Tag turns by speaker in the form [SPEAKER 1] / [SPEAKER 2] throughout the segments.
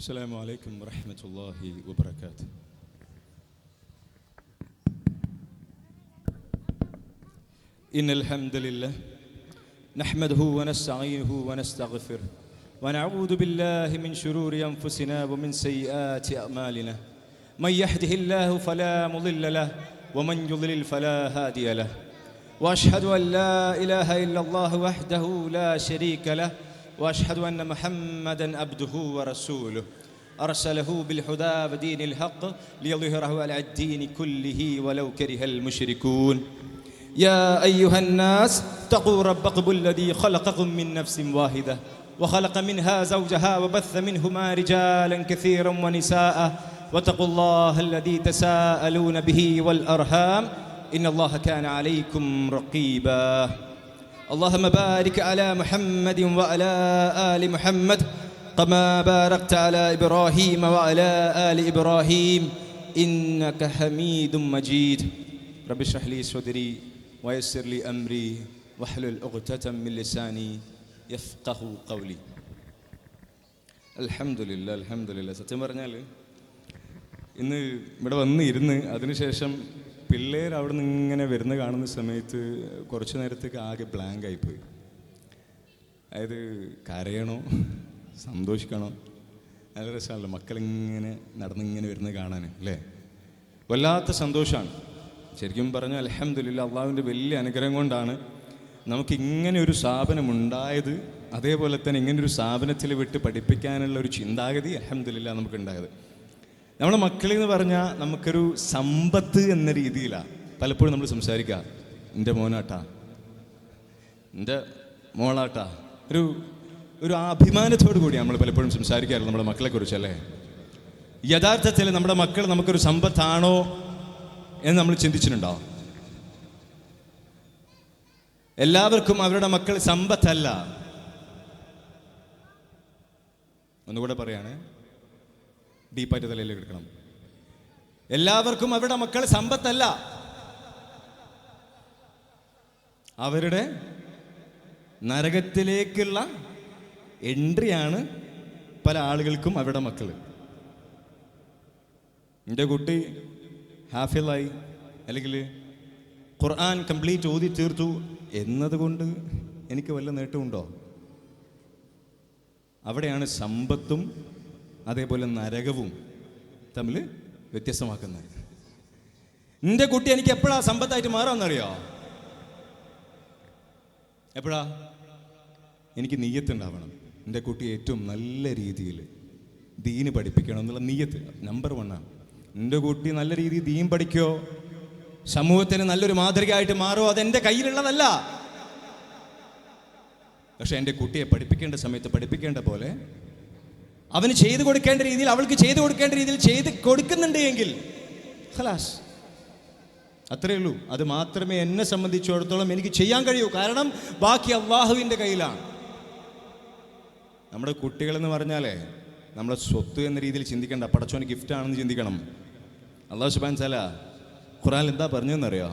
[SPEAKER 1] السلام عليكم ورحمة الله وبركاته. إن الحمد لله نحمده ونستعينه ونستغفره ونعوذ بالله من شرور أنفسنا ومن سيئات أعمالنا. من يهده الله فلا مضل له ومن يضلل فلا هادي له. وأشهد أن لا إله إلا الله وحده لا شريك له وأشهد أن محمدًا عبده ورسوله أرسله بالهدى ودين الحق ليظهره على الدين كله ولو كره المشركون. يا أيها الناس اتقوا ربكم الذي خلقكم من نفس واحدة وخلق منها زوجها وبث منهما رجالا كثيرا ونساء واتقوا الله الذي تساءلون به والأرحام إن الله كان عليكم رقيبا. اللهم بارك على محمد وعلى آل محمد كما باركت على إبراهيم وعلى آل إبراهيم إنك حميد مجيد. رب اشرح لي صدري ويسر لي أمري واحلل عقدة من لساني يفقهوا قولي. അൽഹംദുലില്ലാ അൽഹംദുലില്ലാ. സത്യം പറഞ്ഞാൽ ഇന്ന് ഇവിടെ വന്ന് ഇരുന്ന് അതിനുശേഷം പിള്ളേർ അവിടെ നിന്ന് ഇങ്ങനെ വരുന്ന കാണുന്ന സമയത്ത് കുറച്ച് നേരത്തേക്ക് ആകെ ബ്ലാങ്ക് ആയിപ്പോയി. അതായത് കരയണോ സന്തോഷിക്കണോ? നല്ല രസമാണല്ലോ മക്കളിങ്ങനെ നടന്നിങ്ങനെ വരുന്നത് കാണാൻ, അല്ലേ? വല്ലാത്ത സന്തോഷമാണ്. ശരിക്കും പറഞ്ഞാൽ അൽഹംദുലില്ലാ അള്ളാഹുവിൻ്റെ വലിയ അനുഗ്രഹം കൊണ്ടാണ് നമുക്ക് ഇങ്ങനെ ഒരു സ്ഥാപനം ഉണ്ടായത്. അതേപോലെ തന്നെ ഇങ്ങനൊരു സ്ഥാപനത്തിൽ വിട്ട് പഠിപ്പിക്കാനുള്ള ഒരു ചിന്താഗതി അൽഹംദുലില്ലാ നമുക്കുണ്ടായത്. നമ്മുടെ മക്കളെന്ന് പറഞ്ഞാൽ നമുക്കൊരു സമ്പത്ത് എന്ന രീതിയിലാണ് പലപ്പോഴും നമ്മൾ സംസാരിക്കുക. എൻ്റെ മോനാട്ടാ, എൻ്റെ മോളാട്ടാ, ഒരു അഭിമാനത്തോടു കൂടി നമ്മൾ പലപ്പോഴും സംസാരിക്കാറുള്ളൂ നമ്മുടെ മക്കളെക്കുറിച്ച്, അല്ലേ? യഥാർത്ഥത്തിൽ നമ്മുടെ മക്കൾ നമുക്കൊരു സമ്പത്താണോ എന്ന് നമ്മൾ ചിന്തിച്ചിട്ടുണ്ടോ? എല്ലാവർക്കും അവരുടെ മക്കൾ സമ്പത്തല്ല. ഒന്നുകൂടെ പറയാണ്, ഡീപ്പായിട്ട് തലയിലേക്ക് എടുക്കണം. എല്ലാവർക്കും അവരുടെ മക്കൾ സമ്പത്തല്ല. അവരുടെ നരകത്തിലേക്കുള്ള എൻട്രിയാണ് പല ആളുകൾക്കും അവരുടെ മക്കൾ. എൻ്റെ കുട്ടി ഹാഫിളായി അല്ലെങ്കിൽ ഖുർആൻ കംപ്ലീറ്റ് ഓതി തീർത്തു എന്നതുകൊണ്ട് എനിക്ക് വല്ല നേട്ടമുണ്ടോ? അവിടെയാണ് സമ്പത്തും അതേപോലെ നരകവും തമ്മിൽ വ്യത്യസ്തമാക്കുന്നത്. എൻ്റെ കുട്ടി എനിക്ക് എപ്പോഴാ സമ്പത്തായിട്ട് മാറാമെന്നറിയോ? എപ്പോഴാ? എനിക്ക് നിയ്യത്തുണ്ടാവണം. എൻ്റെ കുട്ടി ഏറ്റവും നല്ല രീതിയിൽ ദീന് പഠിപ്പിക്കണം എന്നുള്ള നിയ്യത്ത് നമ്പർ 1 ആണ്. എൻ്റെ കുട്ടി നല്ല രീതിയിൽ ദീൻ പഠിക്കോ, സമൂഹത്തിന് നല്ലൊരു മാതൃകയായിട്ട് മാറോ, അതെൻ്റെ കയ്യിലുള്ളതല്ല. പക്ഷെ എൻ്റെ കുട്ടിയെ പഠിപ്പിക്കേണ്ട സമയത്ത് പഠിപ്പിക്കേണ്ട പോലെ അവന് ചെയ്തു കൊടുക്കേണ്ട രീതിയിൽ, അവൾക്ക് ചെയ്തു കൊടുക്കേണ്ട രീതിയിൽ ചെയ്ത് കൊടുക്കുന്നുണ്ട് എങ്കിൽ ഖലാസ്, അത്രയേ ഉള്ളൂ. അത് മാത്രമേ എന്നെ സംബന്ധിച്ചിടത്തോളം എനിക്ക് ചെയ്യാൻ കഴിയൂ. കാരണം ബാക്കി അള്ളാഹുവിൻ്റെ കയ്യിലാണ്. നമ്മുടെ കുട്ടികളെന്ന് പറഞ്ഞാലേ നമ്മളെ സ്വത്ത് എന്ന രീതിയിൽ ചിന്തിക്കേണ്ട, പടച്ചോന് ഗിഫ്റ്റാണെന്ന് ചിന്തിക്കണം. അള്ളാഹു സുബ്ഹാനഹു വ തആല ഖുർആനിൽ എന്താ പറഞ്ഞതെന്നറിയോ?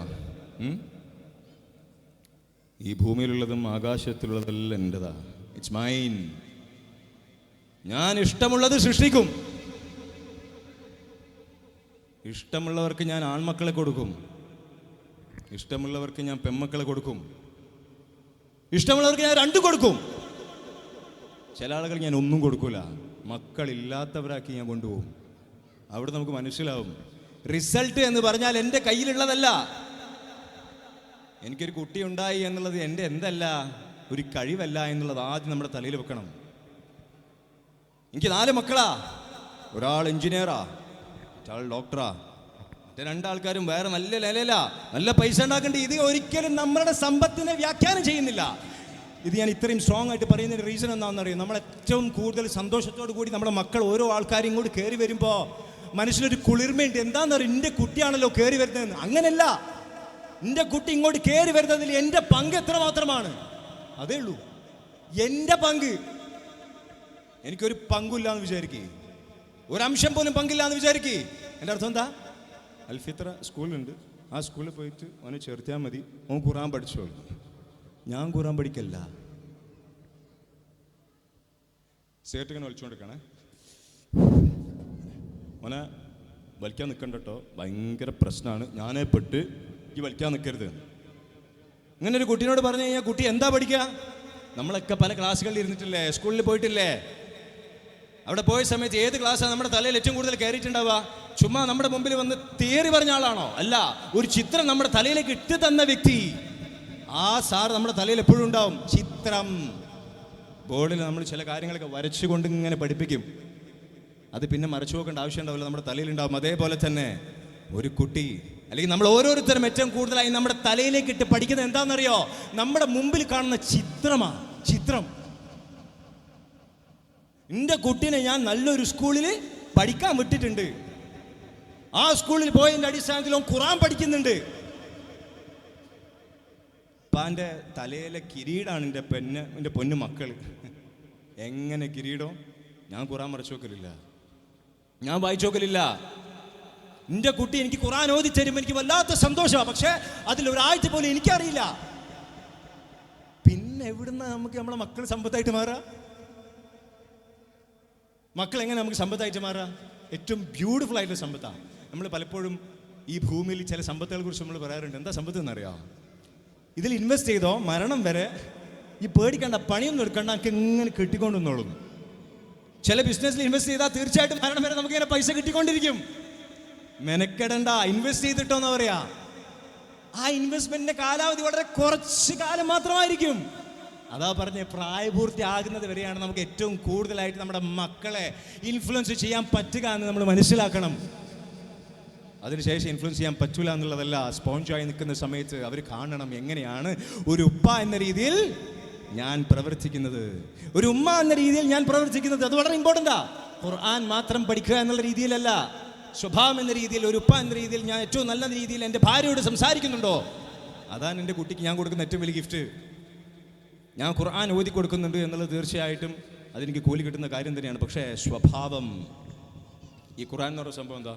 [SPEAKER 1] ഈ ഭൂമിയിലുള്ളതും ആകാശത്തിലുള്ളതെല്ലാം എൻ്റെതാ, ഇറ്റ്സ് മൈൻ. ഞാൻ ഇഷ്ടമുള്ളത് സൃഷ്ടിക്കും. ഇഷ്ടമുള്ളവർക്ക് ഞാൻ ആൺമക്കളെ കൊടുക്കും, ഇഷ്ടമുള്ളവർക്ക് ഞാൻ പെൺമക്കളെ കൊടുക്കും, ഇഷ്ടമുള്ളവർക്ക് ഞാൻ 2 കൊടുക്കും. ചില ആളുകൾ ഞാൻ ഒന്നും കൊടുക്കൂല, മക്കളില്ലാത്തവരാക്കി ഞാൻ കൊണ്ടുപോകും. അവിടെ നമുക്ക് മനസ്സിലാവും റിസൾട്ട് എന്ന് പറഞ്ഞാൽ എൻ്റെ കയ്യിലുള്ളതല്ല. എനിക്കൊരു കുട്ടി ഉണ്ടായി എന്നുള്ളത് എൻ്റെ എന്തല്ല, ഒരു കഴിവല്ല എന്നുള്ളത് ആദ്യം നമ്മുടെ തലയിൽ വെക്കണം. എനിക്ക് 4 മക്കളാ, ഒരാൾ എഞ്ചിനീയറാ, ഒരാൾ ഡോക്ടറാ, മറ്റേ 2 ആൾക്കാരും വേറെ നല്ല നിലയില നല്ല പൈസ ഉണ്ടാക്കേണ്ടി. ഇത് ഒരിക്കലും നമ്മളുടെ സമ്പത്തിനെ വ്യാഖ്യാനം ചെയ്യുന്നില്ല. ഇത് ഞാൻ ഇത്രയും സ്ട്രോങ് ആയിട്ട് പറയുന്നതിന് റീസൺ എന്താണെന്നറിയാം? നമ്മൾ ഏറ്റവും കൂടുതൽ സന്തോഷത്തോടു കൂടി നമ്മുടെ മക്കൾ ഓരോ ആൾക്കാരും ഇങ്ങോട്ട് കയറി വരുമ്പോൾ മനസ്സിലൊരു കുളിർമയുണ്ട്. എന്താണെന്നറിയാം? എൻ്റെ കുട്ടിയാണല്ലോ കയറി വരുന്നതെന്ന്. അങ്ങനെയല്ല, എൻ്റെ കുട്ടി ഇങ്ങോട്ട് കയറി വരുന്നതിൽ എൻ്റെ പങ്ക് എത്ര മാത്രമാണ്, അതേ ഉള്ളൂ. എൻ്റെ പങ്ക്, എനിക്കൊരു പങ്കില്ലാന്ന് വിചാരിക്കേ, ഒരംശം പോലും പങ്കില്ലാന്ന് വിചാരിക്കേ. എൻ്റെ അർത്ഥം എന്താ? അൽഫിത്ര സ്കൂളുണ്ട്, ആ സ്കൂളിൽ പോയിട്ട് അവനെ ചേർത്തിയാൽ മതി, അവൻ ഖുർആൻ പഠിച്ചോളൂ. ഞാൻ ഖുർആൻ പഠിക്കല്ല. സേർട്ട് ഇങ്ങനെ വലിച്ചുകൊണ്ടിരിക്കണേ. മോനെ വലിക്കാൻ നിൽക്കണ്ട കേട്ടോ, ഭയങ്കര പ്രശ്നമാണ്, ഞാനേ പെട്ട്, ഈ വലിക്കാൻ നിൽക്കരുത്. ഇങ്ങനെ ഒരു കുട്ടീനോട് പറഞ്ഞു കഴിഞ്ഞാൽ കുട്ടി എന്താ പഠിക്കുക? നമ്മളൊക്കെ പല ക്ലാസ്സുകളിൽ ഇരുന്നിട്ടില്ലേ, സ്കൂളിൽ പോയിട്ടില്ലേ? അവിടെ പോയ സമയത്ത് ഏത് ക്ലാസ്സാണ് നമ്മുടെ തലയിൽ ഏറ്റവും കൂടുതൽ കയറിയിട്ടുണ്ടാവുക? ചുമ്മാ നമ്മുടെ മുമ്പിൽ വന്ന് തിയറി പറഞ്ഞ ആളാണോ? അല്ല, ഒരു ചിത്രം നമ്മുടെ തലയിലേക്ക് ഇട്ട് തന്ന വ്യക്തി. ആ സാർ നമ്മുടെ തലയിൽ എപ്പോഴും ഉണ്ടാവും. ചിത്രം ബോർഡിൽ നമ്മൾ ചില കാര്യങ്ങളൊക്കെ വരച്ചുകൊണ്ട് ഇങ്ങനെ പഠിപ്പിക്കും. അത് പിന്നെ മറച്ചു നോക്കേണ്ട ആവശ്യം ഉണ്ടാവില്ല, നമ്മുടെ തലയിലുണ്ടാവും. അതേപോലെ തന്നെ ഒരു കുട്ടി അല്ലെങ്കിൽ നമ്മൾ ഓരോരുത്തരും ഏറ്റവും കൂടുതലായി നമ്മുടെ തലയിലേക്ക് ഇട്ട് പഠിക്കുന്നത് എന്താണെന്നറിയോ? നമ്മുടെ മുമ്പിൽ കാണുന്ന ചിത്രമാണ്. ചിത്രം. എൻ്റെ കുട്ടീനെ ഞാൻ നല്ലൊരു സ്കൂളിൽ പഠിക്കാൻ വിട്ടിട്ടുണ്ട്. ആ സ്കൂളിൽ പോയതിൻ്റെ അടിസ്ഥാനത്തിൽ അവൻ ഖുർആൻ പഠിക്കുന്നുണ്ട്. ഉപ്പാൻ്റെ തലയിലെ കിരീടാണ് എൻ്റെ പൊന്നു മക്കൾ. എങ്ങനെ കിരീടം? ഞാൻ ഖുർആൻ മറച്ചു നോക്കലില്ല, ഞാൻ വായിച്ചു നോക്കലില്ല. എൻ്റെ കുട്ടി എനിക്ക് ഖുർആൻ ഓതി തരുമ്പോൾ എനിക്ക് വല്ലാത്ത സന്തോഷമാണ്. പക്ഷെ അതിലൊരാഴ്ച പോലും എനിക്കറിയില്ല. പിന്നെ എവിടുന്ന നമുക്ക് നമ്മളെ മക്കൾ സമ്പത്തായിട്ട് മാറുക? മക്കൾ എങ്ങനെ നമുക്ക് സമ്പത്തായിട്ട് മാറുക? ഏറ്റവും ബ്യൂട്ടിഫുൾ ആയിട്ടുള്ള സമ്പത്താണ്. നമ്മൾ പലപ്പോഴും ഈ ഭൂമിയിൽ ചില സമ്പത്തുകളെ കുറിച്ച് നമ്മൾ പറയാറുണ്ട്. എന്താ സമ്പത്ത് എന്നറിയാം? ഇതിൽ ഇൻവെസ്റ്റ് ചെയ്തോ മരണം വരെ ഈ പേടിക്കേണ്ട, പണിയൊന്നും എടുക്കണ്ട, നമുക്ക് ഇങ്ങനെ കിട്ടിക്കൊണ്ടെന്നുള്ളൂ. ചില ബിസിനസ്സിൽ ഇൻവെസ്റ്റ് ചെയ്താൽ തീർച്ചയായിട്ടും മരണം വരെ നമുക്ക് ഇങ്ങനെ പൈസ കിട്ടിക്കൊണ്ടിരിക്കും. മെനക്കെടണ്ട, ഇൻവെസ്റ്റ് ചെയ്തിട്ടോന്ന് പറയാ. ആ ഇൻവെസ്റ്റ്മെന്റിന്റെ കാലാവധി വളരെ കുറച്ച് കാലം മാത്രമായിരിക്കും. അതാ പറഞ്ഞ പ്രായപൂർത്തി ആകുന്നത് വരെയാണ് നമുക്ക് ഏറ്റവും കൂടുതലായിട്ട് നമ്മുടെ മക്കളെ ഇൻഫ്ലുവൻസ് ചെയ്യാൻ പറ്റുക എന്ന് നമ്മൾ മനസ്സിലാക്കണം. അതിനുശേഷം ഇൻഫ്ലുവൻസ് ചെയ്യാൻ പറ്റൂല എന്നുള്ളതല്ല. സ്പോഞ്ചായി നിൽക്കുന്ന സമയത്ത് അവർ കാണണം എങ്ങനെയാണ് ഒരു ഉപ്പ എന്ന രീതിയിൽ ഞാൻ പ്രവർത്തിക്കുന്നത്, ഒരു ഉമ്മ എന്ന രീതിയിൽ ഞാൻ പ്രവർത്തിക്കുന്നത്. അത് വളരെ ഇമ്പോർട്ടൻ്റാ. ഖുർആൻ മാത്രം പഠിക്കുക എന്നുള്ള രീതിയിലല്ല, സ്വഭാവം എന്ന രീതിയിൽ, ഒരു ഉപ്പ എന്ന രീതിയിൽ ഞാൻ ഏറ്റവും നല്ല രീതിയിൽ എൻ്റെ ഭാര്യയോട് സംസാരിക്കുന്നുണ്ടോ? അതാണ് എൻ്റെ കുട്ടിക്ക് ഞാൻ കൊടുക്കുന്ന ഏറ്റവും വലിയ ഗിഫ്റ്റ്. ഞാൻ ഖുർആൻ ഓതി കൊടുക്കുന്നുണ്ട് എന്നുള്ളത് തീർച്ചയായിട്ടും അതെനിക്ക് കൂലി കിട്ടുന്ന കാര്യം തന്നെയാണ്. പക്ഷേ സ്വഭാവം, ഈ ഖുർആൻ എന്ന് പറയുന്ന സംഭവം എന്താ?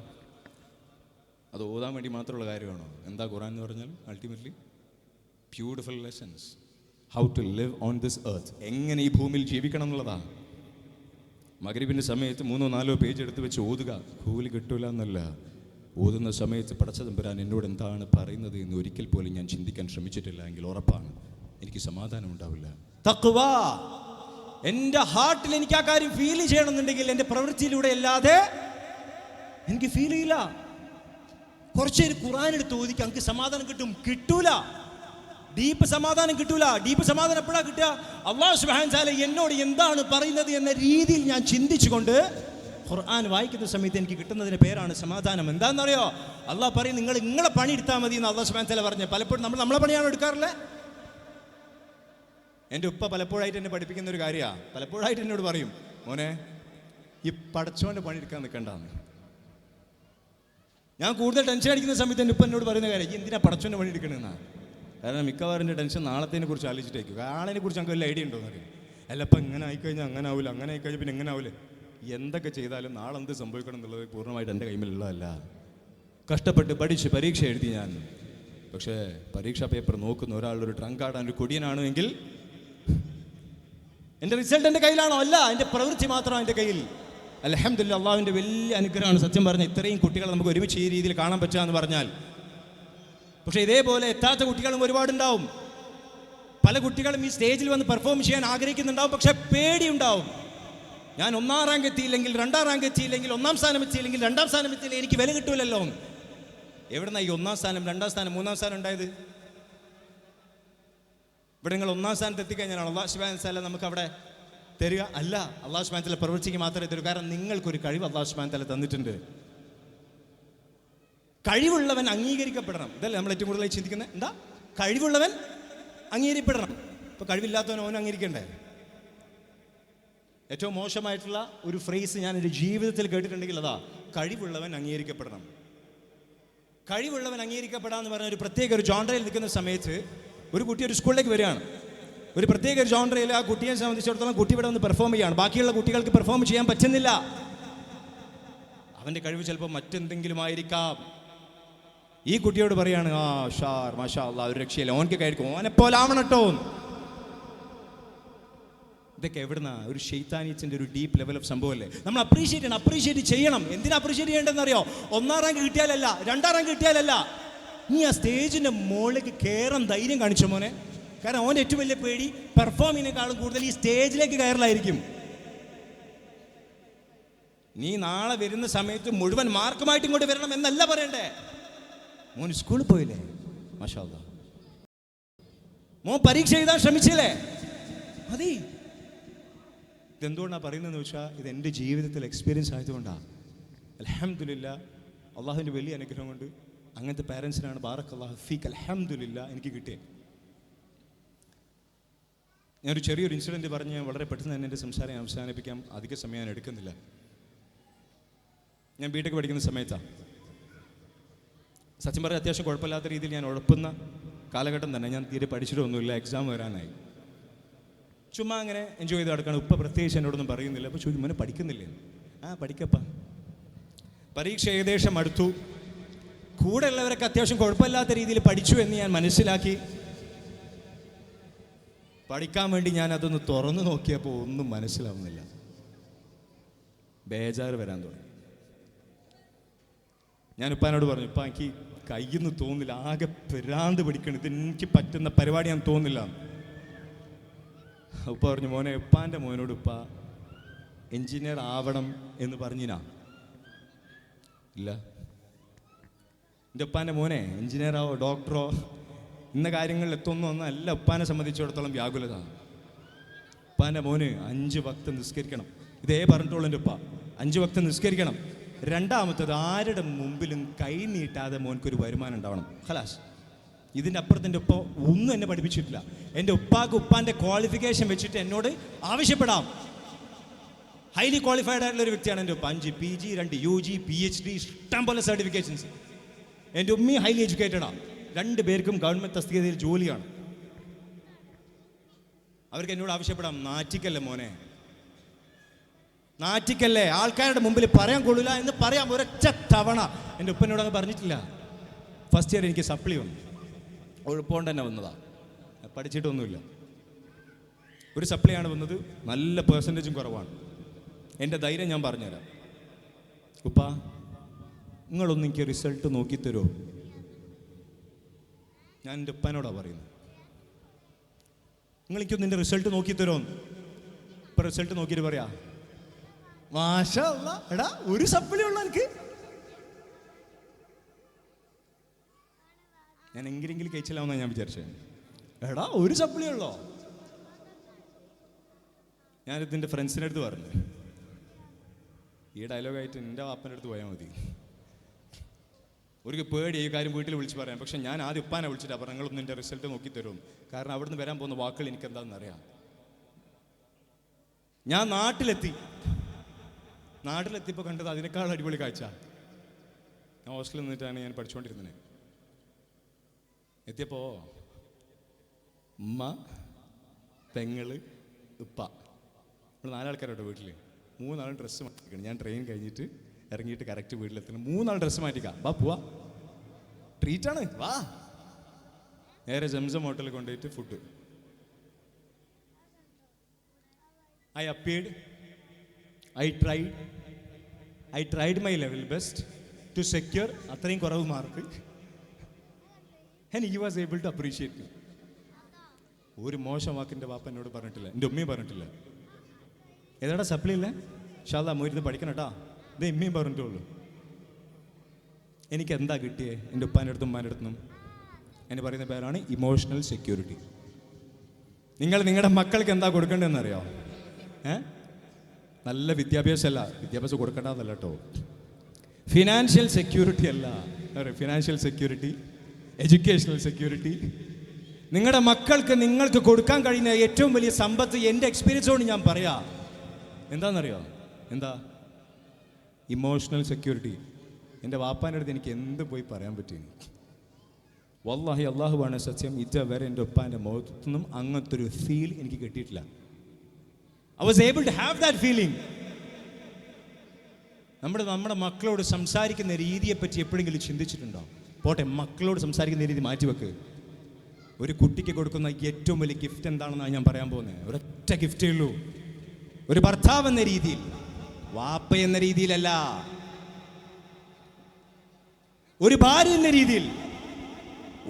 [SPEAKER 1] അത് ഓതാൻ വേണ്ടി മാത്രമുള്ള കാര്യമാണോ? എന്താ ഖുർആൻ എന്ന് പറഞ്ഞാൽ? Ultimately beautiful lessons, how to live on this earth, എങ്ങനെ ഈ ഭൂമിയിൽ ജീവിക്കണം എന്നുള്ളതാണ്. മഗ്രിബിൻ്റെ സമയത്ത് 3-4 പേജ് എടുത്ത് വെച്ച് ഓതുക, കൂലി കിട്ടൂല എന്നല്ല. ഓതുന്ന സമയത്ത് പടച്ച തമ്പുരാൻ എന്നോട് എന്താണ് പറയുന്നത് എന്ന് ഒരിക്കൽ പോലും ഞാൻ ചിന്തിക്കാൻ ശ്രമിച്ചിട്ടില്ല എങ്കിൽ ഉറപ്പാണ് എനിക്ക് സമാധാനം ഉണ്ടാവില്ല. തഖ്വ, എൻ്റെ ഹാർട്ടിൽ എനിക്ക് ആ കാര്യം ഫീൽ ചെയ്യണമെന്നുണ്ടെങ്കിൽ എൻ്റെ പ്രവൃത്തിയിലൂടെ അല്ലാതെ എനിക്ക് ഫീൽ ചെയ്യില്ല. കുറച്ചേര് ഖുർആൻ എടുത്ത് ഓദിക്കുക, എനിക്ക് സമാധാനം കിട്ടും? കിട്ടൂല. ഡീപ്പ് സമാധാനം കിട്ടൂല. ഡീപ്പ് സമാധാനം എപ്പോഴാണ് കിട്ടുക? അല്ലാഹു സുബ്ഹാനഹു വ തആല എന്നോട് എന്താണ് പറയുന്നത് എന്ന രീതിയിൽ ഞാൻ ചിന്തിച്ചുകൊണ്ട് ഖുർആൻ വായിക്കുന്ന സമയത്ത് എനിക്ക് കിട്ടുന്നതിന് പേരാണ് സമാധാനം. എന്താണെന്നറിയോ? അള്ളാഹ് പറയും നിങ്ങൾ നിങ്ങളെ പണി എടുത്താൽ മതി എന്ന് അല്ലാഹു സുബ്ഹാനഹു വ തആല പറഞ്ഞു. പലപ്പോഴും നമ്മൾ നമ്മളെ പണിയാണ് എടുക്കാറില്ലേ? എൻ്റെ ഉപ്പ പലപ്പോഴായിട്ട് എന്നെ പഠിപ്പിക്കുന്ന ഒരു കാര്യമാണ്. പലപ്പോഴായിട്ട് എന്നോട് പറയും, മോനെ ഈ പടച്ചോൻ്റെ പണി എടുക്കാൻ നിൽക്കണ്ടെന്ന്. ഞാൻ കൂടുതൽ ടെൻഷൻ അടിക്കുന്ന സമയത്ത് എൻ്റെ ഉപ്പ എന്നോട് പറയുന്ന കാര്യം, ഈ എന്തിനാ പടച്ചോൻ്റെ പണി എടുക്കണമെന്നാണ്. കാരണം മിക്കവാറും എൻ്റെ ടെൻഷൻ നാളത്തേനെ കുറിച്ച് ആലോചിച്ചിട്ടേക്കും. നാളെ കുറിച്ച് നമുക്ക് വല്ല ഐഡിയ ഉണ്ടോ എന്നറിയാം. അല്ല ഇപ്പം ഇങ്ങനെ ആയിക്കഴിഞ്ഞാൽ അങ്ങനെ ആവില്ല, അങ്ങനെ ആയിക്കഴിഞ്ഞാൽ പിന്നെ എങ്ങനെ ആവില്ല. എന്തൊക്കെ ചെയ്താലും നാളെ എന്ത് സംഭവിക്കണം എന്നുള്ളത് പൂർണ്ണമായിട്ട് എൻ്റെ കൈമിലുള്ളതല്ല. കഷ്ടപ്പെട്ട് പഠിച്ച് പരീക്ഷ എഴുതി ഞാൻ. പക്ഷേ പരീക്ഷാ പേപ്പർ നോക്കുന്ന ഒരാളൊരു ട്രങ്കാടാൻ ഒരു കൊടിയനാണ് എങ്കിൽ എൻ്റെ റിസൾട്ട് എൻ്റെ കയ്യിലാണോ? അല്ല, എൻ്റെ പ്രവൃത്തി മാത്രമാണ് എൻ്റെ കയ്യിൽ. അൽഹംദുലില്ലാ, അള്ളാഹുവിൻ്റെ വലിയ അനുഗ്രഹമാണ് സത്യം പറഞ്ഞാൽ ഇത്രയും കുട്ടികളെ നമുക്ക് ഒരുമിച്ച് ഈ രീതിയിൽ കാണാൻ പറ്റുക എന്ന് പറഞ്ഞാൽ. പക്ഷേ ഇതേപോലെ എത്താത്ത കുട്ടികളും ഒരുപാടുണ്ടാവും. പല കുട്ടികളും ഈ സ്റ്റേജിൽ വന്ന് പെർഫോം ചെയ്യാൻ ആഗ്രഹിക്കുന്നുണ്ടാവും, പക്ഷെ പേടിയുണ്ടാവും. ഞാൻ 1ാം റാങ്ക് എത്തിയില്ലെങ്കിൽ, 2ാം റാങ്ക് എത്തിയില്ലെങ്കിൽ, 1ാം സ്ഥാനം എത്തിയില്ലെങ്കിൽ, 2ാം സ്ഥാനം എത്തിയില്ലെങ്കിൽ എനിക്ക് വില കിട്ടൂലല്ലോ. എവിടുന്നാ ഈ 1ാം സ്ഥാനം, 2ാം സ്ഥാനം, 3ാം സ്ഥാനം ഉണ്ടായത്? ഇവിടെ നിങ്ങൾ 1ാം സ്ഥാനത്ത് എത്തിക്കഴിഞ്ഞാൽ അല്ലാഹു സുബ്ഹാനഹു വ തആല നമുക്ക് അവിടെ തരിക? അല്ല, അല്ലാഹു സുബ്ഹാനഹു വ തആല പ്രവൃത്തിക്ക് മാത്രമേ തരൂ. കാരണം നിങ്ങൾക്കൊരു കഴിവ് അല്ലാഹു സുബ്ഹാനഹു വ തആല തന്നിട്ടുണ്ട്. കഴിവുള്ളവൻ അംഗീകരിക്കപ്പെടണം. ഇതല്ലേ നമ്മൾ ഏറ്റവും കൂടുതലായി ചിന്തിക്കുന്നത്? എന്താ? കഴിവുള്ളവൻ അംഗീകരിക്കപ്പെടണം. ഇപ്പോൾ കഴിവില്ലാത്തവൻ അവൻ അംഗീകരിക്കണ്ടേ? ഏറ്റവും മോശമായിട്ടുള്ള ഒരു ഫ്രേസ് ഞാൻ എൻ്റെ ജീവിതത്തിൽ കേട്ടിട്ടുണ്ടെങ്കിൽ അതാ, കഴിവുള്ളവൻ അംഗീകരിക്കപ്പെടണം. കഴിവുള്ളവൻ അംഗീകരിക്കപ്പെടാന്ന് പറഞ്ഞ ഒരു പ്രത്യേക ഒരു ജോൺറയിൽ നിൽക്കുന്ന സമയത്ത് ഒരു കുട്ടി ഒരു സ്കൂളിലേക്ക് വരികയാണ്. ഒരു പ്രത്യേക ഒരു ജോൺറയിൽ ആ കുട്ടിയെ സംബന്ധിച്ചിടത്തോളം കുട്ടി ഇവിടെ ഒന്ന് പെർഫോം ചെയ്യാണ്. ബാക്കിയുള്ള കുട്ടികൾക്ക് പെർഫോം ചെയ്യാൻ പറ്റുന്നില്ല. അവൻ്റെ കഴിവ് ചിലപ്പോൾ മറ്റെന്തെങ്കിലും ആയിരിക്കാം. ഈ കുട്ടിയോട് പറയാണ്, ആ ഷാർ മാഷാ അല്ലാഹ്, ഒരു രക്ഷയില്ല, ഓനക്ക് കഴിക്കും, ഓനെപ്പോലാവണട്ടോ. ഇതൊക്കെ എവിടുന്ന ഒരു ഷെയ്ത്താനിയത്തിൻ്റെ ഒരു ഡീപ്പ് ലെവൽ ഓഫ് സംഭവമല്ലേ. നമ്മൾ അപ്രീഷിയേറ്റ് ചെയ്യണം. എന്തിനാ അപ്രീഷിയേറ്റ് ചെയ്യേണ്ടതെന്ന് അറിയോ? 1-ാം റാങ്ക് കിട്ടിയാലല്ല, 2-ാം റാങ്ക് കിട്ടിയാലല്ല, നീ ആ സ്റ്റേജിൻ്റെ മുകളിലേക്ക് കയറാൻ ധൈര്യം കാണിച്ച മോനെ. കാരണം അവൻ്റെ ഏറ്റവും വലിയ പേടി പെർഫോമിനേക്കാളും കൂടുതൽ ഈ സ്റ്റേജിലേക്ക് കയറലായിരിക്കും. നീ നാളെ വരുന്ന സമയത്ത് മുഴുവൻ മാർക്കുമായിട്ട് ഇങ്ങോട്ട് വരണം എന്നല്ല പറയണ്ടേ. മോൻ സ്കൂളിൽ പോയില്ലേ? മാഷാ അല്ലാഹ്. മോൻ പരീക്ഷ എഴുതാൻ ശ്രമിച്ചില്ലേ? മതി. ഇതെന്തുകൊണ്ടാണ് പറയുന്നതെന്ന് വെച്ചാൽ ഇത് എൻ്റെ ജീവിതത്തിൽ എക്സ്പീരിയൻസ് ആയതുകൊണ്ടാണ്. അൽഹംദുലില്ലാഹ്, അള്ളാഹുവിൻ്റെ വലിയ അനുഗ്രഹം കൊണ്ട് അങ്ങനത്തെ പാരൻസിനാണ് ബാറക്കല്ലാഹു ഫീക്ക് അൽഹംദുലില്ലാഹ് എനിക്ക് കിട്ടിയത്. ഞാനൊരു ചെറിയൊരു ഇൻസിഡൻറ്റ് പറഞ്ഞ് ഞാൻ വളരെ പെട്ടെന്ന് തന്നെ എൻ്റെ സംസാരം അവസാനിപ്പിക്കാം. അധിക സമയം ഞാൻ എടുക്കുന്നില്ല. ഞാൻ ബിടെക് പഠിക്കുന്ന സമയത്താണ്. സത്യം പറഞ്ഞാൽ അത്യാവശ്യം കുഴപ്പമില്ലാത്ത രീതിയിൽ ഞാൻ ഉഴപ്പുന്ന കാലഘട്ടം തന്നെ. ഞാൻ തീരെ പഠിച്ചിട്ടൊന്നുമില്ല. എക്സാം വരാനായി. ചുമ്മാ അങ്ങനെ എൻജോയ് ചെയ്ത് നടക്കണം. ഉപ്പ പ്രത്യേകിച്ച് എന്നോടൊന്നും പറയുന്നില്ല. അപ്പോൾ ചോദിക്കും, മോനെ പഠിക്കുന്നില്ലേ? പഠിക്കപ്പ. പരീക്ഷ ഏകദേശം അടുത്തു. കൂടെ ഉള്ളവരൊക്കെ അത്യാവശ്യം കുഴപ്പമില്ലാത്ത രീതിയിൽ പഠിച്ചു എന്ന് ഞാൻ മനസ്സിലാക്കി. പഠിക്കാൻ വേണ്ടി ഞാൻ അതൊന്ന് തുറന്നു നോക്കിയപ്പോൾ ഒന്നും മനസ്സിലാവുന്നില്ല. ബേജാറ് വരാൻ തുടങ്ങി. ഞാൻ ഉപ്പാനോട് പറഞ്ഞു, ഉപ്പ എനിക്ക് കയ്യിന്ന് തോന്നില്ല, ആകെ ഭ്രാന്ത് പിടിക്കണം, ഇത് എനിക്ക് പറ്റുന്ന പരിപാടിയാണെന്ന് തോന്നില്ല. ഉപ്പ പറഞ്ഞു, മോനെ, ഉപ്പാൻ്റെ മോനോട് ഉപ്പ എൻജിനീയർ ആവണം എന്ന് പറഞ്ഞിനാ? ഇല്ല. എൻ്റെ ഉപ്പാൻ്റെ മോനെ എൻജിനീയറോ ഡോക്ടറോ ഇന്ന കാര്യങ്ങളിൽ എത്തുന്നൊന്നും അല്ല ഉപ്പാനെ സംബന്ധിച്ചിടത്തോളം വ്യാകുലത. ഉപ്പാൻ്റെ മോന് 5 വക്ത് നിസ്കരിക്കണം. ഇതേ പറഞ്ഞിട്ടുള്ളൂ എൻ്റെ ഉപ്പ. 5 വക്ത് നിസ്കരിക്കണം. രണ്ടാമത്തത്, ആരുടെ മുമ്പിലും കൈ നീട്ടാതെ മോൻക്കൊരു വരുമാനം ഉണ്ടാവണം. ഖലാസ്. ഇതിൻ്റെ അപ്പുറത്ത് എൻ്റെ ഉപ്പ ഒന്നും എന്നെ പഠിപ്പിച്ചിട്ടില്ല. എൻ്റെ ഉപ്പാക്ക് ഉപ്പാൻ്റെ ക്വാളിഫിക്കേഷൻ വെച്ചിട്ട് എന്നോട് ആവശ്യപ്പെടാം. ഹൈലി ക്വാളിഫൈഡ് ആയിട്ടുള്ള ഒരു വ്യക്തിയാണ് എൻ്റെ ഉപ്പ. 5 PG, 2 UG, PhD, ഇഷ്ടം പോലെ സർട്ടിഫിക്കേഷൻസ്. എൻ്റെ ഉമ്മി ഹൈലി എഡ്യൂക്കേറ്റഡാണ്. 2 പേർക്കും ഗവൺമെൻറ് തസ്തികയിൽ ജോലിയാണ്. അവർക്ക് എന്നോട് ആവശ്യപ്പെടാം, നാറ്റിക്കല്ലേ മോനെ, നാറ്റിക്കല്ലേ, ആൾക്കാരുടെ മുമ്പിൽ പറയാൻ കൊള്ളില്ല എന്ന് പറയാം ഒരൊറ്റ തവണ. എൻ്റെ ഉപ്പനോട് അങ്ങ് പറഞ്ഞിട്ടില്ല. ഫസ്റ്റ് ഇയർ എനിക്ക് സപ്ലി വന്നു. ഉഴപ്പോണ്ട് തന്നെ വന്നതാണ്. പഠിച്ചിട്ടൊന്നുമില്ല. ഒരു സപ്ലിയാണ് വന്നത്. നല്ല പെർസെൻറ്റേജും കുറവാണ്. എൻ്റെ ധൈര്യം ഞാൻ പറഞ്ഞുതരാം. ഉപ്പ, നിങ്ങളൊന്ന് എനിക്ക് റിസൾട്ട് നോക്കിത്തരുമോ? ഞാൻ എൻ്റെ ഉപ്പനോടാണ് പറയുന്നത്. നിങ്ങളെനിക്കൊന്ന് എൻ്റെ റിസൾട്ട് നോക്കിത്തരുമോ? ഇപ്പം റിസൾട്ട് നോക്കിയിട്ട് പറയാ, മാഷാ അല്ലാഹ്, എടാ ഒരു സപ്ലി ഉള്ള എനിക്ക്. ഞാൻ എങ്കിലെങ്കിലും കഴിച്ചില്ലാമെന്നാണ് ഞാൻ വിചാരിച്ചത്. എടാ ഒരു സപ്ലി ഉള്ളോ? ഞാനിതിൻ്റെ ഫ്രണ്ട്സിൻ്റെ അടുത്ത് പറഞ്ഞു, ഈ ഡയലോഗായിട്ട് എൻ്റെ വാപ്പൻ്റെ അടുത്ത് പോയാൽ മതി. ഒരു പേടി ഈ കാര്യം വീട്ടിൽ വിളിച്ച് പറയാം. പക്ഷെ ഞാൻ ആദ്യം ഉപ്പാനെ വിളിച്ചിട്ടാണ് പറഞ്ഞു, നിങ്ങളൊന്നും എൻ്റെ റിസൾട്ട് നോക്കി തരും. കാരണം അവിടുന്ന് വരാൻ പോകുന്ന വാക്കുകൾ എനിക്ക് എന്താണെന്ന് അറിയാം. ഞാൻ നാട്ടിലെത്തിയപ്പോൾ കണ്ടത് അതിനേക്കാൾ അടിപൊളി കാഴ്ച. ഞാൻ ഹോസ്റ്റലിൽ നിന്നിട്ടാണ് ഞാൻ പഠിച്ചുകൊണ്ടിരുന്നത്. എത്തിയപ്പോൾ ഉമ്മ, പെങ്ങള്, ഉപ്പ, നമ്മൾ 4 ആൾക്കാരോട്ടോ വീട്ടിൽ. 3 ആളും ഡ്രസ്സ് മാറ്റിക്കണം. ഞാൻ ട്രെയിൻ കഴിഞ്ഞിട്ട് ഇറങ്ങിയിട്ട് കറക്റ്റ് വീട്ടിലെത്തണം. 3 ആൾ ഡ്രസ്സ് മാറ്റിക്കാം. വാ പോവാ, ട്രീറ്റാണ്, വാ. നേരെ ജംസം ഹോട്ടലിൽ കൊണ്ടുപോയിട്ട് food. I appeared. I tried my level best to secure അത്രയും കുറവ് mark. And he was able to appreciate me. ഒരു മോശം വാക്കിൻ്റെ വാപ്പ എന്നോട് പറഞ്ഞിട്ടില്ല, എൻ്റെ ഉമ്മയും പറഞ്ഞിട്ടില്ല. ഏതാടാ സപ്ലി ഇല്ലേ? ഇൻഷാല്ലാ മോയിരുന്ന് പഠിക്കണം കേട്ടോ. ഇത് ഉമ്മയും പറഞ്ഞിട്ടുള്ളൂ. എനിക്ക് എന്താ കിട്ടിയേ? എൻ്റെ ഉപ്പാൻ്റെ അടുത്തും ഉമ്മാൻ്റെ അടുത്തും എന്നെ പറയുന്ന പേരാണ് ഇമോഷണൽ സെക്യൂരിറ്റി. നിങ്ങൾ നിങ്ങളുടെ മക്കൾക്ക് എന്താ കൊടുക്കേണ്ടതെന്ന് അറിയാമോ? നല്ല വിദ്യാഭ്യാസമല്ല, വിദ്യാഭ്യാസം കൊടുക്കേണ്ടതല്ല കേട്ടോ. ഫിനാൻഷ്യൽ സെക്യൂരിറ്റി അല്ല, ഫിനാൻഷ്യൽ സെക്യൂരിറ്റി, എഡ്യൂക്കേഷണൽ സെക്യൂരിറ്റി. നിങ്ങളുടെ മക്കൾക്ക് നിങ്ങൾക്ക് കൊടുക്കാൻ കഴിയുന്ന ഏറ്റവും വലിയ സമ്പത്ത് എൻ്റെ എക്സ്പീരിയൻസ് കൊണ്ട് ഞാൻ പറയാം. എന്താണെന്നറിയോ? എന്താ? Emotional security. എൻ്റെ വാപ്പാൻ്റെ അടുത്ത് എനിക്ക് എന്ത് പോയി പറയാൻ പറ്റും? വല്ലാഹി, അള്ളാഹുവാണ് സത്യം, ഇതുവരെ എൻ്റെ ഉപ്പാൻ്റെ മുഖത്തുനിന്നും അങ്ങനത്തെ ഒരു ഫീൽ എനിക്ക് കിട്ടിയിട്ടില്ല. I was able to have that feeling. നമ്മുടെ മക്കളോട് സംസാരിക്കുന്ന രീതിയെപ്പറ്റി എപ്പോഴെങ്കിലും ചിന്തിച്ചിട്ടുണ്ടോ? പോട്ടെ, മക്കളോട് സംസാരിക്കുന്ന രീതി മാറ്റിവെക്ക്.
[SPEAKER 2] ഒരു കുട്ടിക്ക് കൊടുക്കുന്ന ഏറ്റവും വലിയ ഗിഫ്റ്റ് എന്താണെന്നാണ് ഞാൻ പറയാൻ പോകുന്നത്. ഒരൊറ്റ ഗിഫ്റ്റേ ഉള്ളൂ. ഒരു ഭർത്താവ് എന്ന രീതിയിൽ, വാപ്പ എന്ന രീതിയിലല്ല, ഒരു ഭാര്യ എന്ന രീതിയിൽ,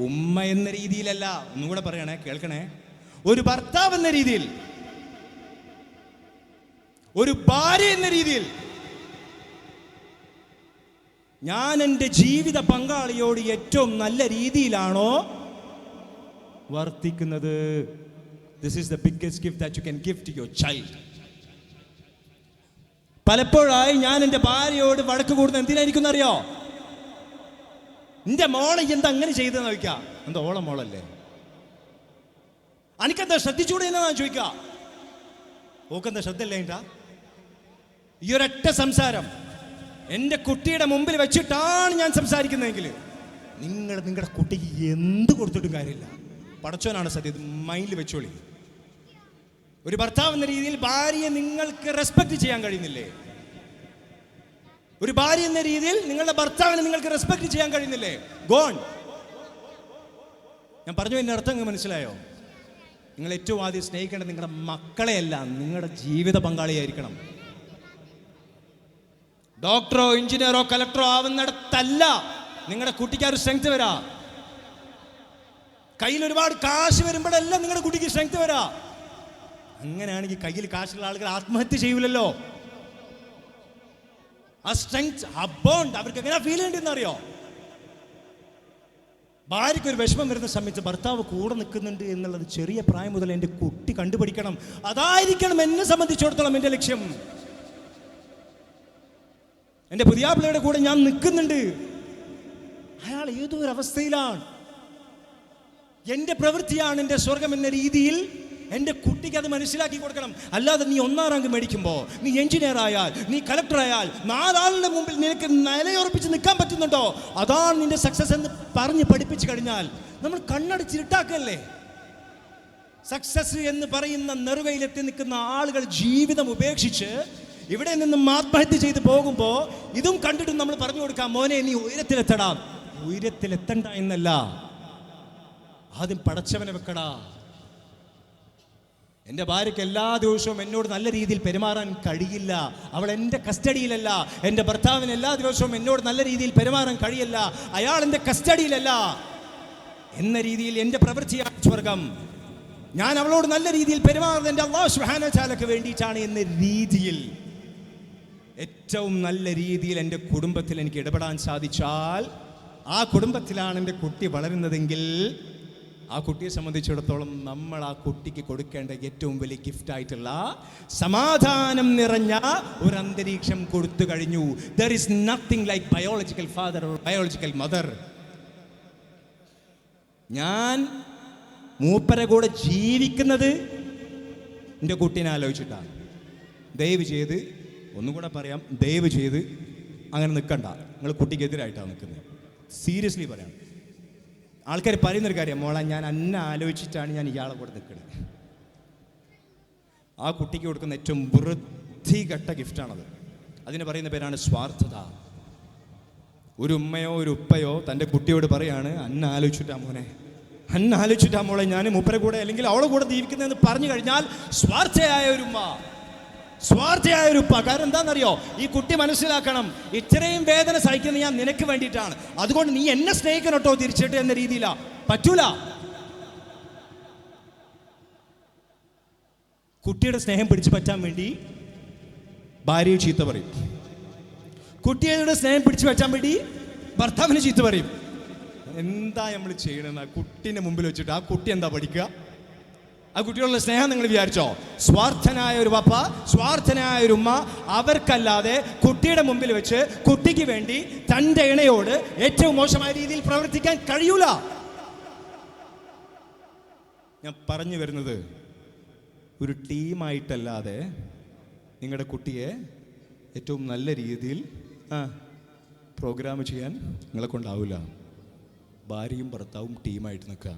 [SPEAKER 2] ഉമ്മ എന്ന രീതിയിലല്ല. ഒന്നും കൂടെ പറയണേ, കേൾക്കണേ. ഒരു ഭർത്താവ് എന്ന രീതിയിൽ, ഒരു ഭാര്യ എന്ന രീതിയിൽ ഞാൻ എൻ്റെ ജീവിത പങ്കാളിയോട് ഏറ്റവും നല്ല രീതിയിലാണോ വർത്തിക്കുന്നത്? This is the biggest gift that you can give to your child. പലപ്പോഴായി ഞാൻ എൻ്റെ ഭാര്യയോട് വഴക്ക് കൂടുന്നത് എന്തിനായിരിക്കും അറിയോ? നിന്റെ മോളെ എന്താ അങ്ങനെ ചെയ്തെന്ന് ചോദിക്കാം. എന്താ ഓളെ മോളല്ലേ, അനിക്കെന്താ ശ്രദ്ധിച്ചൂടെ എന്നാ ചോദിക്ക. ഓക്കെന്താ ശ്രദ്ധയില്ല? ഈ ഒരൊറ്റ സംസാരം എൻ്റെ കുട്ടിയുടെ മുമ്പിൽ വെച്ചിട്ടാണ് ഞാൻ സംസാരിക്കുന്നതെങ്കിൽ നിങ്ങളുടെ കുട്ടിക്ക് എന്ത് കൊടുത്തിട്ടും കാര്യമില്ല. പടച്ചോനാണ് സത്യം, മൈൻഡിൽ വെച്ചോളി. ഒരു ഭർത്താവ് എന്ന രീതിയിൽ ഭാര്യയെ നിങ്ങൾക്ക് റെസ്പെക്ട് ചെയ്യാൻ കഴിയുന്നില്ലേ? ഒരു ഭാര്യ എന്ന രീതിയിൽ നിങ്ങളുടെ ഭർത്താവിനെ നിങ്ങൾക്ക് റെസ്പെക്ട് ചെയ്യാൻ കഴിയുന്നില്ലേ? ഗോൺ. ഞാൻ പറഞ്ഞു എൻ്റെ അർത്ഥം മനസ്സിലായോ? നിങ്ങൾ ഏറ്റവും ആദ്യം സ്നേഹിക്കേണ്ടത് നിങ്ങളുടെ മക്കളെയല്ല, നിങ്ങളുടെ ജീവിത പങ്കാളിയായിരിക്കണം. ഡോക്ടറോ എഞ്ചിനീയറോ കലക്ടറോ ആവുന്നിടത്തല്ല നിങ്ങളുടെ കുട്ടിക്ക് ആ ഒരു സ്ട്രെങ്ത് വരാ. കയ്യിൽ ഒരുപാട് കാശ് വരുമ്പോഴല്ല നിങ്ങളുടെ കുട്ടിക്ക് സ്ട്രെങ്ത് വരാ. അങ്ങനെയാണെങ്കിൽ കയ്യിൽ കാശുള്ള ആളുകൾ ആത്മഹത്യ ചെയ്യൂലല്ലോ. ആ സ്ട്രെങ്ത്, ആ ബോണ്ട് അവർക്ക് എങ്ങനെ ഫീൽ ചെയ്യേണ്ടതെന്ന് അറിയോ? ഭാര്യയ്ക്ക് ഒരു വിഷമം വരുന്ന സമയത്ത് ഭർത്താവ് കൂടെ നിൽക്കുന്നുണ്ട് എന്നുള്ളത് ചെറിയ പ്രായം മുതൽ എൻ്റെ കുട്ടി കണ്ടുപിടിക്കണം. അതായിരിക്കണം എന്നെ സംബന്ധിച്ചിടത്തോളം എൻ്റെ ലക്ഷ്യം. എൻ്റെ പുതിയാപ്പിളയുടെ കൂടെ ഞാൻ നിൽക്കുന്നുണ്ട്, അയാൾ ഏതോ ഒരു അവസ്ഥയിലാണ്, എൻ്റെ പ്രവൃത്തിയാണ് എൻ്റെ സ്വർഗം എന്ന രീതിയിൽ എൻ്റെ കുട്ടിക്ക് അത് മനസ്സിലാക്കി കൊടുക്കണം. അല്ലാതെ നീ 1ാം റാങ്ക് മേടിക്കുമ്പോൾ, നീ എഞ്ചിനീയർ ആയാൽ, നീ കലക്ടർ ആയാൽ, 4 ആളുടെ മുമ്പിൽ നിനക്ക് നിലയുറപ്പിച്ച് നിൽക്കാൻ പറ്റുന്നുണ്ടോ, അതാണ് നിന്റെ സക്സസ് എന്ന് പറഞ്ഞ് പഠിപ്പിച്ചു കഴിഞ്ഞാൽ നമ്മൾ കണ്ണടച്ചിരുട്ടാക്കല്ലേ. സക്സസ് എന്ന് പറയുന്ന നെറുകയിലെത്തി നിൽക്കുന്ന ആളുകൾ ജീവിതം ഉപേക്ഷിച്ച് ഇവിടെ നിന്നും ആത്മഹത്യ ചെയ്ത് പോകുമ്പോൾ ഇതും കണ്ടിട്ടും നമ്മൾ പറഞ്ഞു കൊടുക്കാം, മോനെ നീ ഉയരത്തിലെത്തടാ. ഉയരത്തിലെത്തണ്ട എന്നല്ല, ആദ്യം പടച്ചവനെ വെക്കടാ. എൻ്റെ ഭാര്യയ്ക്ക് എല്ലാ ദിവസവും എന്നോട് നല്ല രീതിയിൽ പെരുമാറാൻ കഴിയില്ല, അവൾ എൻ്റെ കസ്റ്റഡിയിലല്ല. എൻ്റെ ഭർത്താവിന് എല്ലാ ദിവസവും എന്നോട് നല്ല രീതിയിൽ പെരുമാറാൻ കഴിയില്ല, അയാൾ എൻ്റെ കസ്റ്റഡിയിലല്ല എന്ന രീതിയിൽ എൻ്റെ പ്രവൃത്തിയാണ് സ്വർഗം. ഞാൻ അവളോട് നല്ല രീതിയിൽ പെരുമാറുന്നത് എൻ്റെ അല്ലാഹു സുബ്ഹാനഹു വ തആലക്ക് വേണ്ടിയിട്ടാണ് എന്ന രീതിയിൽ ഏറ്റവും നല്ല രീതിയിൽ എൻ്റെ കുടുംബത്തിൽ എനിക്ക് ഇടപെടാൻ സാധിച്ചാൽ, ആ കുടുംബത്തിലാണ് എൻ്റെ കുട്ടി വളരുന്നതെങ്കിൽ ആ കുട്ടിയെ സംബന്ധിച്ചിടത്തോളം നമ്മൾ ആ കുട്ടിക്ക് കൊടുക്കേണ്ട ഏറ്റവും വലിയ ഗിഫ്റ്റായിട്ടുള്ള സമാധാനം നിറഞ്ഞ ഒരു അന്തരീക്ഷം കൊടുത്തു കഴിഞ്ഞു. There is nothing like biological father or biological mother. ഞാൻ മൂപ്പരെ കൂടെ ജീവിക്കുന്നത് എൻ്റെ കുട്ടീനെ ആലോചിച്ചിട്ടാണ്. ദയവ് ചെയ്ത് ഒന്നും കൂടെ പറയാം, ദയവ് ചെയ്ത് അങ്ങനെ നിൽക്കണ്ട. നിങ്ങൾ കുട്ടിക്കെതിരായിട്ടാണ് നിൽക്കുന്നത്. സീരിയസ്ലി പറയാം. ആൾക്കാർ പറയുന്നൊരു കാര്യം, മോളെ ഞാൻ അന്നെ ആലോചിച്ചിട്ടാണ് ഞാൻ ഇയാളെ കൂടെ നിൽക്കുന്നത്. ആ കുട്ടിക്ക് കൊടുക്കുന്ന ഏറ്റവും വൃത്തികെട്ട ഗിഫ്റ്റാണത്. അതിന് പറയുന്ന പേരാണ് സ്വാർത്ഥത. ഒരു ഉമ്മയോ ഒരു ഉപ്പയോ തൻ്റെ കുട്ടിയോട് പറയാണ്, അന്നെ ആലോചിച്ചിട്ടാ മോനെ, അന്നെ ആലോചിച്ചിട്ടാ മോളെ ഞാൻ മൂപ്പരെ കൂടെ അല്ലെങ്കിൽ അവളെ കൂടെ ജീവിക്കുന്നതെന്ന് പറഞ്ഞു കഴിഞ്ഞാൽ സ്വാർത്ഥയായ ഒരു ഉമ്മ, സ്വാർത്ഥയായ ഒരു ഉപ്പ. കാരണം എന്താണെന്നറിയോ? ഈ കുട്ടി മനസ്സിലാക്കണം, ഇത്രയും വേദന സഹിക്കുന്നത് ഞാൻ നിനക്ക് വേണ്ടിയിട്ടാണ്, അതുകൊണ്ട് നീ എന്നെ സ്നേഹിക്കണോട്ടോ തിരിച്ചിട്ട് എന്ന രീതിയിലാ. പറ്റൂല. കുട്ടിയുടെ സ്നേഹം പിടിച്ചു പറ്റാൻ വേണ്ടി ഭാര്യയെ ചീത്ത പറയും, കുട്ടിയുടെ സ്നേഹം പിടിച്ചു പറ്റാൻ വേണ്ടി ഭർത്താവിന് ചീത്ത പറയും. എന്താ നമ്മൾ ചെയ്യണമെന്ന് കുട്ടീൻ്റെ മുമ്പിൽ വെച്ചിട്ട് ആ കുട്ടി എന്താ പഠിക്കുക? ആ കുട്ടികളുടെ സ്നേഹം നിങ്ങൾ വിചാരിച്ചോ? സ്വാർത്ഥനായ ഒരു പപ്പ, സ്വാർത്ഥനായ ഒരു ഉമ്മ, അവർക്കല്ലാതെ കുട്ടിയുടെ മുമ്പിൽ വെച്ച് കുട്ടിക്ക് വേണ്ടി തൻ്റെ ഇണയോട് ഏറ്റവും മോശമായ രീതിയിൽ പ്രവർത്തിക്കാൻ കഴിയൂല. ഞാൻ പറഞ്ഞു വരുന്നത്, ഒരു ടീമായിട്ടല്ലാതെ നിങ്ങളുടെ കുട്ടിയെ ഏറ്റവും നല്ല രീതിയിൽ പ്രോഗ്രാം ചെയ്യാൻ നിങ്ങളെ കൊണ്ടാവില്ല. ഭാര്യയും ഭർത്താവും ടീമായിട്ട് നിൽക്കുക.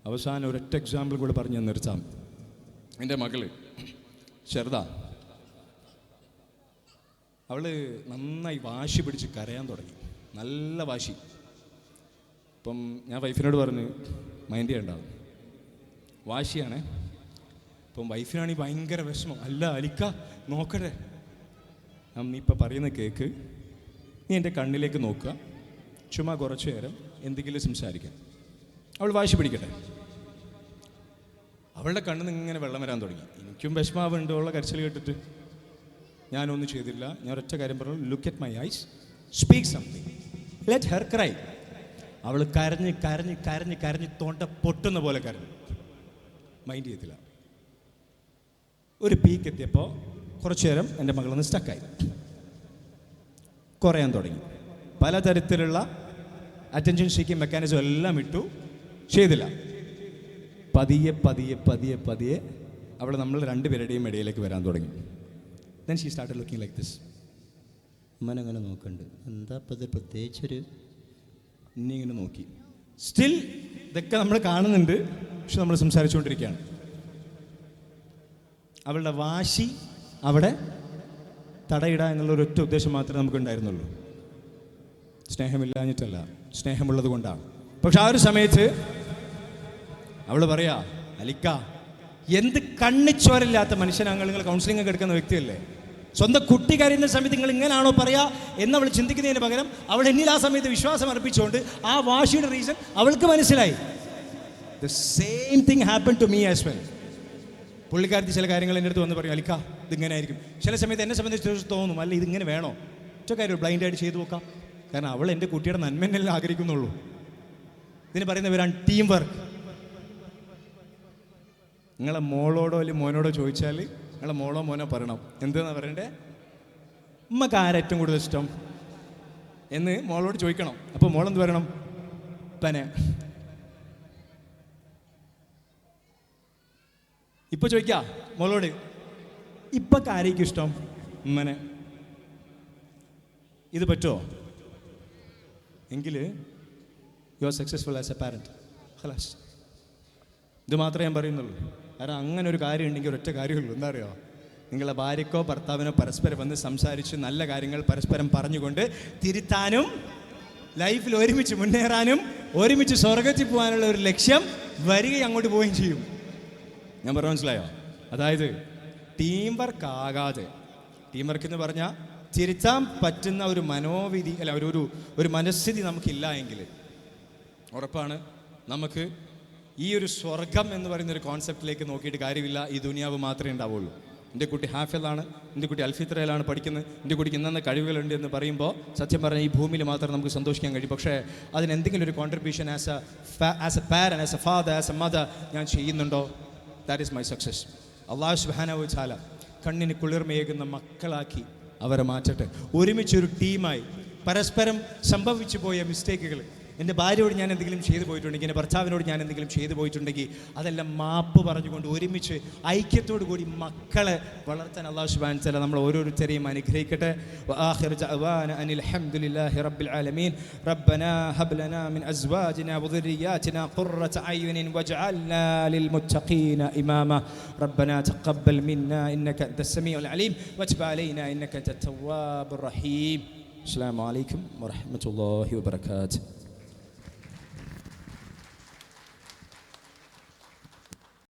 [SPEAKER 2] അവസാനം ഒരൊറ്റ എക്സാമ്പിൾ കൂടെ പറഞ്ഞ് ഞാൻ നിർത്താം. എൻ്റെ മകള് ചെറുതാ, അവള് നന്നായി വാശി പിടിച്ച് കരയാൻ തുടങ്ങി, നല്ല വാശി. അപ്പം ഞാൻ വൈഫിനോട് പറഞ്ഞു, മൈൻഡ് ചെയ്യണ്ട,
[SPEAKER 1] വാശിയാണ്. ഇപ്പം വൈഫിനാണെങ്കിൽ ഭയങ്കര വിഷമം. അല്ല അലിക്ക നോക്കട്ടെ, നീ ഇപ്പം പറയുന്ന കേക്ക്, നീ എൻ്റെ കണ്ണിലേക്ക് നോക്കുക, ചുമ്മാ കുറച്ച് നേരം എന്തെങ്കിലും സംസാരിക്കാം. അവൾ വാശി പിടിക്കട്ടെ. അവളുടെ കണ്ണിൽ നിന്ന് ഇങ്ങനെ വെള്ളം വരാൻ തുടങ്ങി. എനിക്കും വിഷമാവുണ്ട് ഉള്ള കരച്ചിൽ കേട്ടിട്ട്. ഞാനൊന്നും ചെയ്തില്ല. ഞാൻ ഒരൊറ്റ കാര്യം പറഞ്ഞു, look at my eyes, speak something, let her cry. അവൾ കരഞ്ഞ് കരഞ്ഞ് കരഞ്ഞ് കരഞ്ഞ് തൊണ്ട പൊട്ടുന്ന പോലെ കരഞ്ഞു. മൈൻഡ് ചെയ്തില്ല. ഒരു പീക്ക് എത്തിയപ്പോൾ കുറച്ചു നേരം എൻ്റെ മകളൊന്ന് സ്റ്റക്കായി, കുറയാൻ തുടങ്ങി. പലതരത്തിലുള്ള അറ്റൻഷൻ സീക്കിംഗ് മെക്കാനിസം എല്ലാം ഇട്ടു, ചെയ്തില്ല. പതിയെ പതിയെ പതിയെ പതിയെ അവൾ നമ്മൾ രണ്ടുപേരുടെയും ഇടയിലേക്ക് വരാൻ തുടങ്ങി. Then she started looking like this.
[SPEAKER 2] ഉമ്മനങ്ങനെ നോക്കണ്ട്, എന്താ ഇപ്പം ഇത് പ്രത്യേകിച്ചൊരു.
[SPEAKER 1] ഇനി ഇങ്ങനെ നോക്കി. സ്റ്റിൽ ഇതൊക്കെ നമ്മൾ കാണുന്നുണ്ട്, പക്ഷെ നമ്മൾ സംസാരിച്ചുകൊണ്ടിരിക്കുകയാണ്. അവളുടെ വാശി അവിടെ തടയിടുക എന്നുള്ള ഒരൊറ്റ ഉദ്ദേശം മാത്രമേ നമുക്കുണ്ടായിരുന്നുള്ളൂ. സ്നേഹമില്ലാഞ്ഞിട്ടല്ല, സ്നേഹമുള്ളത് കൊണ്ടാണ്. പക്ഷെ ആ ഒരു സമയത്ത് അവൾ പറയാ, അലിക്ക എന്ത് കണ്ണിച്ചോരില്ലാത്ത മനുഷ്യനാങ്ങൾ, നിങ്ങൾ കൗൺസിലിംഗ് ഒക്കെ എടുക്കുന്ന വ്യക്തിയല്ലേ, സ്വന്തം കുട്ടി കരയുന്ന സമയത്ത് നിങ്ങൾ ഇങ്ങനെയാണോ പറയാ എന്ന് അവൾ ചിന്തിക്കുന്നതിന് പകരം അവൾ എന്നിൽ ആ സമയത്ത് വിശ്വാസം അർപ്പിച്ചുകൊണ്ട് ആ വാശിയുടെ റീസൺ അവൾക്ക് മനസ്സിലായി. The same thing happen to me as well. പുള്ളിക്കാരത്തി ചില കാര്യങ്ങൾ എൻ്റെ അടുത്ത് വന്ന് പറയും, അലിക്ക ഇതിങ്ങനെ ആയിരിക്കും. ചില സമയത്ത് എന്നെ സംബന്ധിച്ച് തോന്നും, അല്ല ഇതിങ്ങനെ വേണോ, ഒറ്റ കാര്യം ബ്ലൈൻഡായിട്ട് ചെയ്തു നോക്കാം. കാരണം അവൾ എൻ്റെ കുട്ടിയുടെ നന്മയെല്ലാം ആഗ്രഹിക്കുന്നുള്ളൂ. ഇതിന് പറയുന്ന പേരാണ് ടീം വർക്ക്. നിങ്ങളെ മോളോടോ അല്ലെങ്കിൽ മോനോടോ ചോദിച്ചാൽ നിങ്ങളെ മോളോ മോനോ പറയണം, എന്തെന്നാ പറയണ്ടേ, ഉമ്മക്ക് ആരേറ്റവും കൂടുതൽ ഇഷ്ടം എന്ന് മോളോട് ചോദിക്കണം. അപ്പോൾ മോളെന്ത് പറയണം, പനെ. ഇപ്പൊ ചോദിക്കാ മോളോട്, ഇപ്പൊക്കെ ആരേക്കും ഇഷ്ടം, ഉമ്മനെ. ഇത് പറ്റുമോ എങ്കിൽ you are successful as a parent. ഖലാസ്. ഇത് മാത്രമേ ഞാൻ പറയുന്നുള്ളൂ. കാരണം അങ്ങനെ ഒരു കാര്യം ഉണ്ടെങ്കിൽ ഒരൊറ്റ കാര്യമുള്ളൂ, എന്താ അറിയോ, നിങ്ങളെ ഭാര്യക്കോ ഭർത്താവിനോ പരസ്പരം വന്ന് സംസാരിച്ച് നല്ല കാര്യങ്ങൾ പരസ്പരം പറഞ്ഞുകൊണ്ട് തിരുത്താനും ലൈഫിൽ ഒരുമിച്ച് മുന്നേറാനും ഒരുമിച്ച് സ്വർഗത്തിൽ പോകാനുള്ള ഒരു ലക്ഷ്യം വരികയും അങ്ങോട്ട് പോവുകയും ചെയ്യും. ഞാൻ പറഞ്ഞ മനസ്സിലായോ? അതായത് ടീം വർക്ക് ആകാതെ, ടീം വർക്ക് എന്ന് പറഞ്ഞാൽ തിരുത്താൻ പറ്റുന്ന ഒരു മനോവിധി അല്ല ഒരു മനസ്ഥിതി നമുക്കില്ല എങ്കിൽ ഉറപ്പാണ് നമുക്ക് ഈ ഒരു സ്വർഗം എന്ന് പറയുന്ന ഒരു കോൺസെപ്റ്റിലേക്ക് നോക്കിയിട്ട് കാര്യമില്ല. ഈ ദുനിയാവ് മാത്രമേ ഉണ്ടാവുള്ളൂ. എൻ്റെ കുട്ടി ഹാഫിളാണ്, എൻ്റെ കുട്ടി അൽഫിത്രയിലാണ് പഠിക്കുന്നത്, എൻ്റെ കുട്ടിക്ക് ഇന്ന കഴിവുകളുണ്ട് എന്ന് പറയുമ്പോൾ സത്യം പറഞ്ഞാൽ ഈ ഭൂമിയിൽ മാത്രം നമുക്ക് സന്തോഷിക്കാൻ കഴിയും. പക്ഷേ അതിന് എന്തെങ്കിലും ഒരു contribution as a parent, as A father, as A mother ഞാൻ ചെയ്യുന്നുണ്ടോ? That is my success. അല്ലാഹു സുബ്ഹാനഹു വ തആല കണ്ണിന് കുളിർമയേകുന്ന മക്കളാക്കി അവരെ മാറ്റട്ടെ. ഒരുമിച്ചൊരു ടീമായി പരസ്പരം സംഭവിച്ചു പോയ മിസ്റ്റേക്കുകൾ, എൻ്റെ ഭാര്യയോട് ഞാൻ എന്തെങ്കിലും ചെയ്തു പോയിട്ടുണ്ടെങ്കിൽ, എൻ്റെ ഭർത്താവിനോട് ഞാൻ എന്തെങ്കിലും ചെയ്തു പോയിട്ടുണ്ടെങ്കിൽ അതെല്ലാം മാപ്പ് പറഞ്ഞുകൊണ്ട് ഒരുമിച്ച് ഐക്യത്തോടു കൂടി മക്കളെ വളർത്താൻ അല്ലാഹു സുബ്ഹാനഹു വ തആല നമ്മൾ ഓരോരുത്തരെയും അനുഗ്രഹിക്കട്ടെ. വആഖിറു ദഅവാന അനിൽ ഹംദുലില്ലാഹി റബ്ബിൽ ആലമീൻ. റബ്ബനാ ഹബ് ലനാ മിൻ അസ്വാജിനാ വദുർരിയ്യാതിനാ ഖുർറത അയ്യുനിൻ വജ്അൽനാ ലിൽ മുത്തഖീന ഇമാമ. റബ്ബനാ തഖബ്ബൽ മിന്നാ ഇന്നക അൻതസ് സമീഉൽ അലീം വത്ബ് അലൈനാ ഇന്നക അൻതത് തവ്വാബുർ റഹീം. അസ്സലാമു അലൈക്കും വറഹ്മത്തുള്ളാഹി വബറകാതുഹു.